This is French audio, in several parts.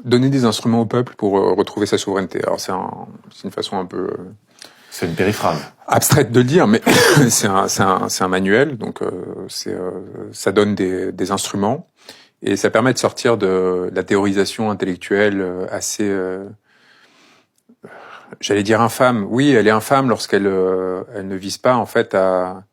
Donner des instruments au peuple pour retrouver sa souveraineté. Alors c'est une façon un peu c'est une périphrase abstraite de le dire, mais c'est un manuel, donc ça donne des instruments et ça permet de sortir de la théorisation intellectuelle assez j'allais dire infâme. Oui, elle est infâme lorsqu'elle elle ne vise pas en fait à.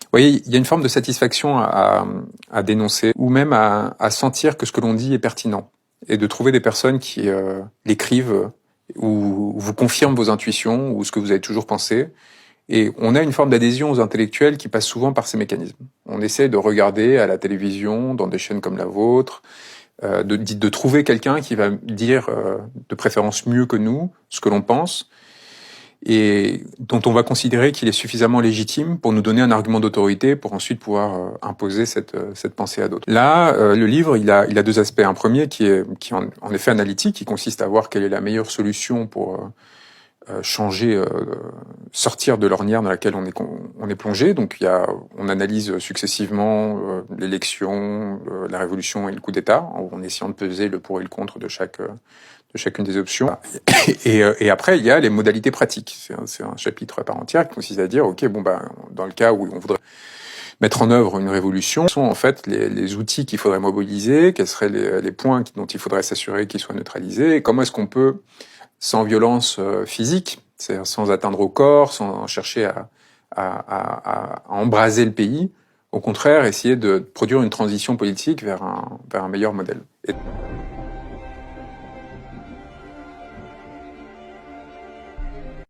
Vous voyez, il y a une forme de satisfaction à dénoncer ou même à sentir que ce que l'on dit est pertinent et de trouver des personnes qui l'écrivent ou vous confirment vos intuitions ou ce que vous avez toujours pensé. Et on a une forme d'adhésion aux intellectuels qui passe souvent par ces mécanismes. On essaie de regarder à la télévision, dans des chaînes comme la vôtre, de trouver quelqu'un qui va dire, de préférence mieux que nous, ce que l'on pense, et dont on va considérer qu'il est suffisamment légitime pour nous donner un argument d'autorité pour ensuite pouvoir imposer cette pensée à d'autres. Là, le livre, il a deux aspects. Un premier qui est en effet analytique, qui consiste à voir quelle est la meilleure solution pour changer, sortir de l'ornière dans laquelle on est plongé. Donc on analyse successivement l'élection, la révolution et le coup d'État, en essayant de peser le pour et le contre de chacune des options. Et après, il y a les modalités pratiques. C'est un chapitre à part entière qui consiste à dire, ok, bon ben, dans le cas où on voudrait mettre en œuvre une révolution, sont en fait les outils qu'il faudrait mobiliser, quels seraient les points dont il faudrait s'assurer qu'ils soient neutralisés, et comment est-ce qu'on peut, sans violence physique, c'est-à-dire sans atteindre au corps, sans chercher à embraser le pays, au contraire, essayer de produire une transition politique vers un meilleur modèle.